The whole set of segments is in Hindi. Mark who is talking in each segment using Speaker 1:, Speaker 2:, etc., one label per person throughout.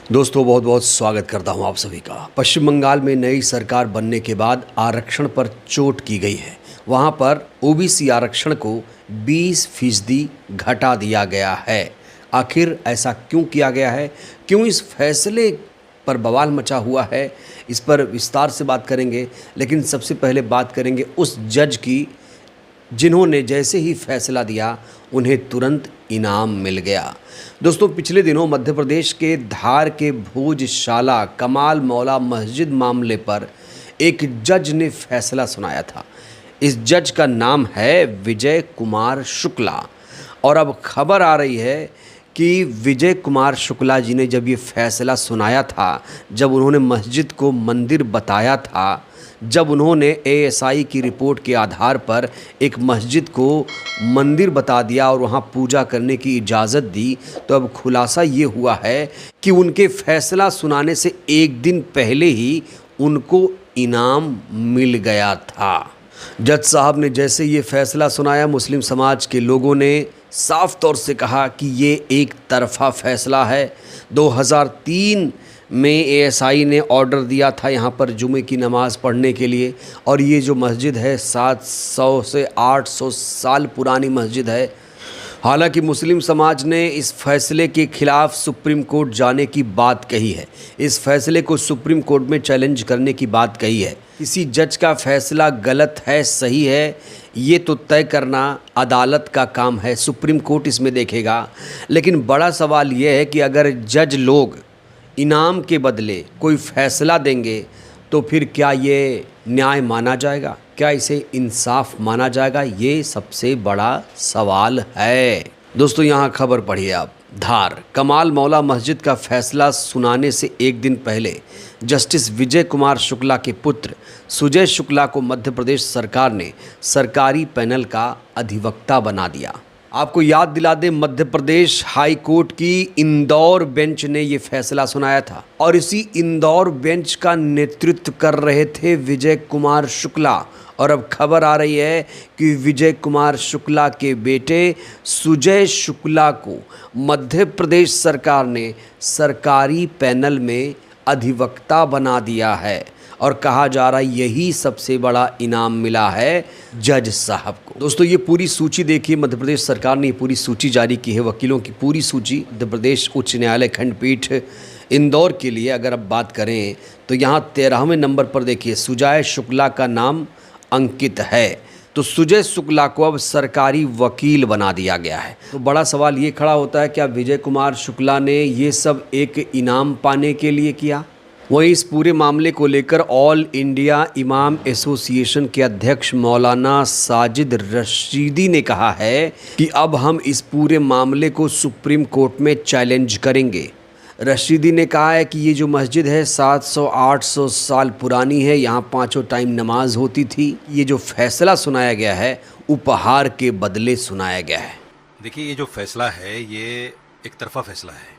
Speaker 1: दोस्तों बहुत बहुत स्वागत करता हूं आप सभी का। पश्चिम बंगाल में नई सरकार बनने के बाद आरक्षण पर चोट की गई है। वहां पर ओबीसी आरक्षण को 20% घटा दिया गया है। आखिर ऐसा क्यों किया गया है, क्यों इस फैसले पर बवाल मचा हुआ है, इस पर विस्तार से बात करेंगे। लेकिन सबसे पहले बात करेंगे उस जज की जिन्होंने जैसे ही फैसला दिया उन्हें तुरंत इनाम मिल गया। दोस्तों पिछले दिनों मध्य प्रदेश के धार के भोजशाला कमाल मौला मस्जिद मामले पर एक जज ने फैसला सुनाया था। इस जज का नाम है विजय कुमार शुक्ला। और अब खबर आ रही है कि विजय कुमार शुक्ला जी ने जब ये फैसला सुनाया था, जब उन्होंने मस्जिद को मंदिर बताया था, जब उन्होंने एएसआई की रिपोर्ट के आधार पर एक मस्जिद को मंदिर बता दिया और वहाँ पूजा करने की इजाज़त दी, तो अब खुलासा ये हुआ है कि उनके फैसला सुनाने से एक दिन पहले ही उनको इनाम मिल गया था। जज साहब ने जैसे ये फैसला सुनाया, मुस्लिम समाज के लोगों ने साफ तौर से कहा कि ये एक तरफा फैसला है। 2003 में एएसआई ने ऑर्डर दिया था यहाँ पर जुमे की नमाज़ पढ़ने के लिए, और ये जो मस्जिद है 700 से 800 साल पुरानी मस्जिद है। हालांकि मुस्लिम समाज ने इस फैसले के खिलाफ सुप्रीम कोर्ट जाने की बात कही है, इस फैसले को सुप्रीम कोर्ट में चैलेंज करने की बात कही है। किसी जज का फैसला गलत है सही है ये तो तय करना अदालत का काम है, सुप्रीम कोर्ट इसमें देखेगा। लेकिन बड़ा सवाल ये है कि अगर जज लोग इनाम के बदले कोई फैसला देंगे तो फिर क्या ये न्याय माना जाएगा, क्या इसे इंसाफ माना जाएगा, ये सबसे बड़ा सवाल है। दोस्तों यहाँ खबर पढ़िए आप। धार कमाल मौला मस्जिद का फैसला सुनाने से एक दिन पहले जस्टिस विजय कुमार शुक्ला के पुत्र सुजय शुक्ला को मध्य प्रदेश सरकार ने सरकारी पैनल का अधिवक्ता बना दिया। आपको याद दिला दें, मध्य प्रदेश हाई कोर्ट की इंदौर बेंच ने ये फैसला सुनाया था और इसी इंदौर बेंच का नेतृत्व कर रहे थे विजय कुमार शुक्ला। और अब खबर आ रही है कि विजय कुमार शुक्ला के बेटे सुजय शुक्ला को मध्य प्रदेश सरकार ने सरकारी पैनल में अधिवक्ता बना दिया है और कहा जा रहा है यही सबसे बड़ा इनाम मिला है जज साहब को। दोस्तों ये पूरी सूची देखिए, मध्य प्रदेश सरकार ने ये पूरी सूची जारी की है, वकीलों की पूरी सूची। मध्य प्रदेश उच्च न्यायालय खंडपीठ इंदौर के लिए अगर अब बात करें तो यहाँ 13वें नंबर पर देखिए सुजय शुक्ला का नाम अंकित है। तो सुजय शुक्ला को अब सरकारी वकील बना दिया गया है। तो बड़ा सवाल ये खड़ा होता है, क्या विजय कुमार शुक्ला ने ये सब एक इनाम पाने के लिए किया? वहीं इस पूरे मामले को लेकर ऑल इंडिया इमाम एसोसिएशन के अध्यक्ष मौलाना साजिद रशीदी ने कहा है कि अब हम इस पूरे मामले को सुप्रीम कोर्ट में चैलेंज करेंगे। रशीदी ने कहा है कि ये जो मस्जिद है 700-800 साल पुरानी है, यहाँ 5 टाइम नमाज होती थी। ये जो फैसला सुनाया गया है उपहार के बदले सुनाया गया है।
Speaker 2: देखिए ये जो फैसला है ये एक तरफा फैसला है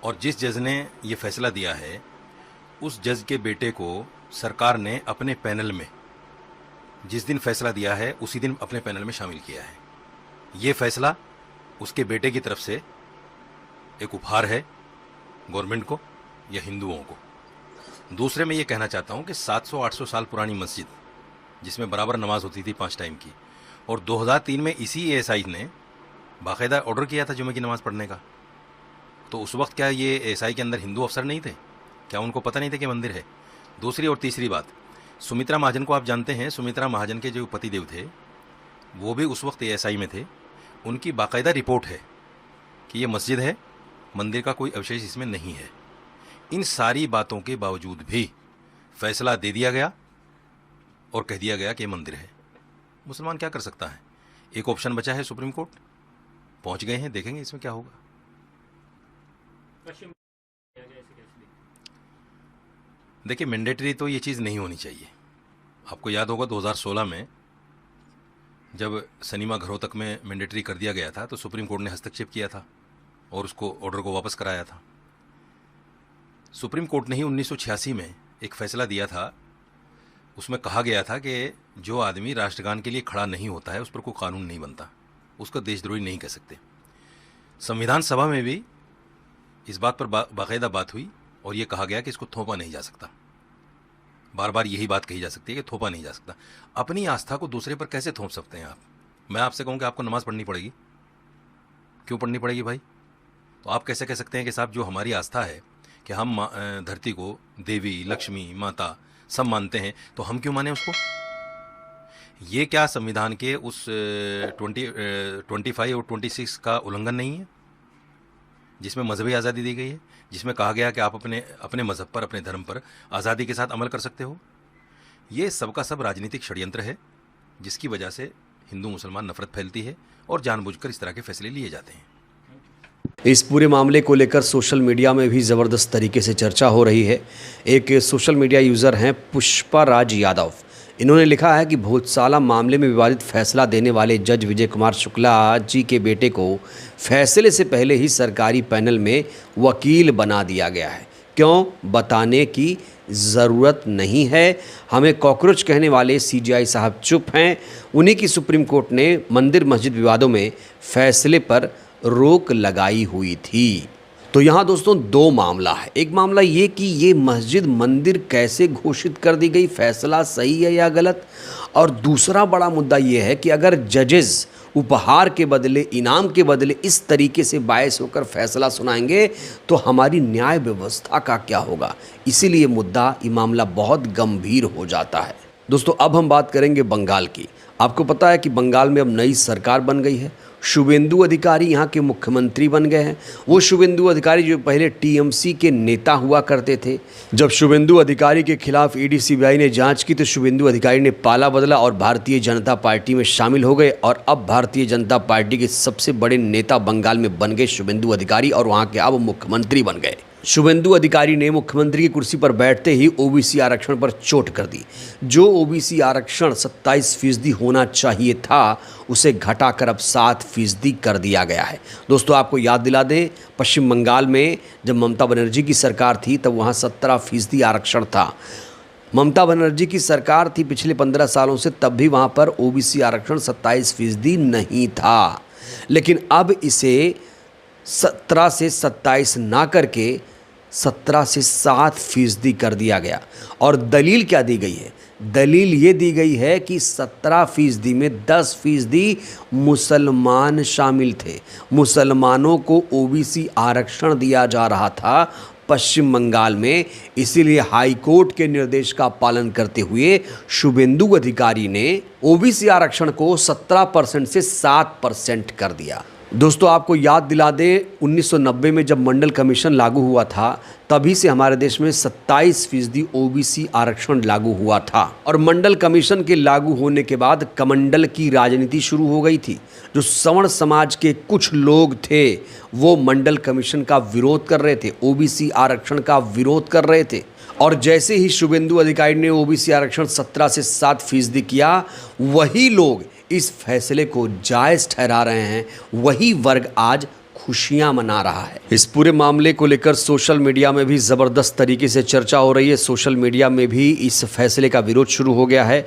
Speaker 2: और जिस जज ने ये फैसला दिया है उस जज के बेटे को सरकार ने अपने पैनल में जिस दिन फैसला दिया है उसी दिन अपने पैनल में शामिल किया है। ये फैसला उसके बेटे की तरफ से एक उपहार है गवर्नमेंट को या हिंदुओं को। दूसरे में ये कहना चाहता हूँ कि 700-800 साल पुरानी मस्जिद जिसमें बराबर नमाज होती थी 5 टाइम की, और 2003 में इसी एएसआई ने बाकायदा ऑर्डर किया था जुमे की नमाज़ पढ़ने का। तो उस वक्त क्या ये एएसआई के अंदर हिंदू अफसर नहीं थे? क्या उनको पता नहीं था कि मंदिर है? दूसरी और तीसरी बात, सुमित्रा महाजन को आप जानते हैं, सुमित्रा महाजन के जो पतिदेव थे वो भी उस वक्त एएसआई में थे। उनकी बाकायदा रिपोर्ट है कि ये मस्जिद है, मंदिर का कोई अवशेष इसमें नहीं है। इन सारी बातों के बावजूद भी फैसला दे दिया गया और कह दिया गया कि मंदिर है। मुसलमान क्या कर सकता है? एक ऑप्शन बचा है, सुप्रीम कोर्ट पहुंच गए हैं, देखेंगे इसमें क्या होगा। देखिए मैंडेटरी तो ये चीज़ नहीं होनी चाहिए। आपको याद होगा 2016 में जब सिनेमा घरों तक में मैंडेटरी कर दिया गया था तो सुप्रीम कोर्ट ने हस्तक्षेप किया था और उसको ऑर्डर को वापस कराया था। सुप्रीम कोर्ट ने ही 1986 में एक फैसला दिया था, उसमें कहा गया था कि जो आदमी राष्ट्रगान के लिए खड़ा नहीं होता है उस पर कोई कानून नहीं बनता, उसको देशद्रोही नहीं कह सकते। संविधान सभा में भी इस बात पर बाकायदा बात हुई और ये कहा गया कि इसको थोपा नहीं जा सकता। बार बार यही बात कही जा सकती है कि थोपा नहीं जा सकता। अपनी आस्था को दूसरे पर कैसे थोप सकते हैं आप? मैं आपसे कहूँ कि आपको नमाज पढ़नी पड़ेगी, क्यों पढ़नी पड़ेगी भाई? तो आप कैसे कह सकते हैं कि साहब जो हमारी आस्था है कि हम धरती को देवी, लक्ष्मी, माता सब मानते हैं, तो हम क्यों माने उसको? ये क्या संविधान के उस 25 और 26 का उल्लंघन नहीं है, जिसमें मजहबी आज़ादी दी गई है, जिसमें कहा गया कि आप अपने मजहब पर, अपने धर्म पर आज़ादी के साथ अमल कर सकते हो? ये सबका सब राजनीतिक षड्यंत्र है, जिसकी वजह से हिंदू मुसलमान नफरत फैलती है और जानबूझकर इस तरह के फैसले लिए जाते हैं।
Speaker 1: इस पूरे मामले को लेकर सोशल मीडिया में भी ज़बरदस्त तरीके से चर्चा हो रही है। एक सोशल मीडिया यूज़र हैं पुष्पा राज यादव। इन्होंने लिखा है कि भोजशाला मामले में विवादित फैसला देने वाले जज विजय कुमार शुक्ला जी के बेटे को फैसले से पहले ही सरकारी पैनल में वकील बना दिया गया है। क्यों, बताने की ज़रूरत नहीं है। हमें कॉकरोच कहने वाले सीजीआई साहब चुप हैं। उन्हीं की सुप्रीम कोर्ट ने मंदिर मस्जिद विवादों में फैसले पर रोक लगाई हुई थी। तो यहाँ दोस्तों दो मामला है। एक मामला ये कि ये मस्जिद मंदिर कैसे घोषित कर दी गई, फैसला सही है या गलत। और दूसरा बड़ा मुद्दा ये है कि अगर जजेस उपहार के बदले, इनाम के बदले इस तरीके से बायस होकर फैसला सुनाएंगे तो हमारी न्याय व्यवस्था का क्या होगा। इसीलिए मुद्दा, ये मामला बहुत गंभीर हो जाता है। दोस्तों अब हम बात करेंगे बंगाल की। आपको पता है कि बंगाल में अब नई सरकार बन गई है। शुभेंदु अधिकारी यहाँ के मुख्यमंत्री बन गए हैं। वो शुभेंदु अधिकारी जो पहले टीएमसी के नेता हुआ करते थे। जब शुभेंदु अधिकारी के खिलाफ ईडी सीबीआई ने जांच की तो शुभेंदु अधिकारी ने पाला बदला और भारतीय जनता पार्टी में शामिल हो गए और अब भारतीय जनता पार्टी के सबसे बड़े नेता बंगाल में बन गए शुभेंदु अधिकारी और वहाँ के अब मुख्यमंत्री बन गए। शुभेंदु अधिकारी ने मुख्यमंत्री की कुर्सी पर बैठते ही ओबीसी आरक्षण पर चोट कर दी। जो ओबीसी आरक्षण 27% होना चाहिए था उसे घटाकर अब 7% कर दिया गया है। दोस्तों आपको याद दिला दें, पश्चिम बंगाल में जब ममता बनर्जी की सरकार थी तब वहाँ 17% आरक्षण था। ममता बनर्जी की सरकार थी पिछले 15 सालों से, तब भी वहाँ पर ओबीसी आरक्षण 27% नहीं था। लेकिन अब इसे 17 से 27 ना करके 17 से 7% कर दिया गया। और दलील क्या दी गई है? दलील ये दी गई है कि 17% में 10% मुसलमान शामिल थे। मुसलमानों को ओबीसी आरक्षण दिया जा रहा था पश्चिम बंगाल में। इसीलिए हाई कोर्ट के निर्देश का पालन करते हुए शुभेंदु अधिकारी ने ओबीसी आरक्षण को 17% से 7% कर दिया। दोस्तों आपको याद दिला दें, 1990 में जब मंडल कमीशन लागू हुआ था तभी से हमारे देश में 27% ओबीसी आरक्षण लागू हुआ था। और मंडल कमीशन के लागू होने के बाद कमंडल की राजनीति शुरू हो गई थी। जो सवर्ण समाज के कुछ लोग थे वो मंडल कमीशन का विरोध कर रहे थे, ओबीसी आरक्षण का विरोध कर रहे थे। और जैसे ही शुभेंदु अधिकारी ने ओबीसी आरक्षण 17 से 7% किया, वही लोग इस फैसले को जायज़ ठहरा रहे हैं, वही वर्ग आज खुशियां मना रहा है। इस पूरे मामले को लेकर सोशल मीडिया में भी ज़बरदस्त तरीके से चर्चा हो रही है। सोशल मीडिया में भी इस फैसले का विरोध शुरू हो गया है।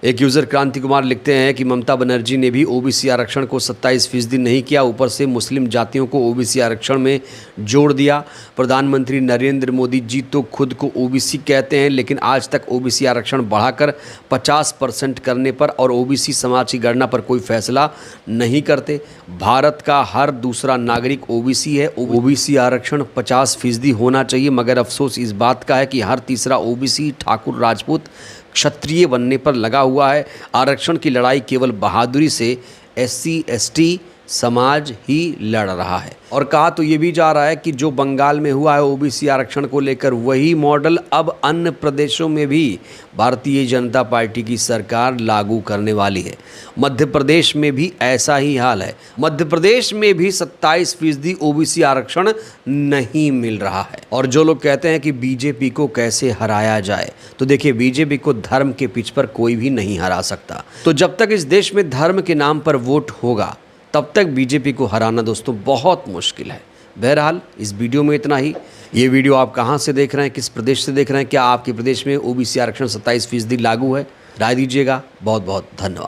Speaker 1: एक यूज़र क्रांति कुमार लिखते हैं कि ममता बनर्जी ने भी ओबीसी आरक्षण को 27% नहीं किया, ऊपर से मुस्लिम जातियों को ओबीसी आरक्षण में जोड़ दिया। प्रधानमंत्री नरेंद्र मोदी जी तो खुद को ओबीसी कहते हैं, लेकिन आज तक ओबीसी आरक्षण बढ़ाकर 50% करने पर और ओबीसी समाज की गणना पर कोई फैसला नहीं करते। भारत का हर दूसरा नागरिक ओबीसी है। ओबीसी आरक्षण 50% होना चाहिए, मगर अफसोस इस बात का है कि हर तीसरा ओबीसी ठाकुर, राजपूत, क्षत्रिय बनने पर लगा हुआ है। आरक्षण की लड़ाई केवल बहादुरी से SC ST समाज ही लड़ रहा है। और कहा तो ये भी जा रहा है कि जो बंगाल में हुआ है ओबीसी आरक्षण को लेकर, वही मॉडल अब अन्य प्रदेशों में भी भारतीय जनता पार्टी की सरकार लागू करने वाली है। मध्य प्रदेश में भी ऐसा ही हाल है। मध्य प्रदेश में भी 27% ओबीसी आरक्षण नहीं मिल रहा है। और जो लोग कहते हैं कि बीजेपी को कैसे हराया जाए, तो देखिए बीजेपी को धर्म के पिच पर कोई भी नहीं हरा सकता। तो जब तक इस देश में धर्म के नाम पर वोट होगा तब तक बीजेपी को हराना दोस्तों बहुत मुश्किल है। बहरहाल इस वीडियो में इतना ही। ये वीडियो आप कहाँ से देख रहे हैं, किस प्रदेश से देख रहे हैं, क्या आपके प्रदेश में ओबीसी आरक्षण 27% लागू है? राय दीजिएगा। बहुत बहुत धन्यवाद।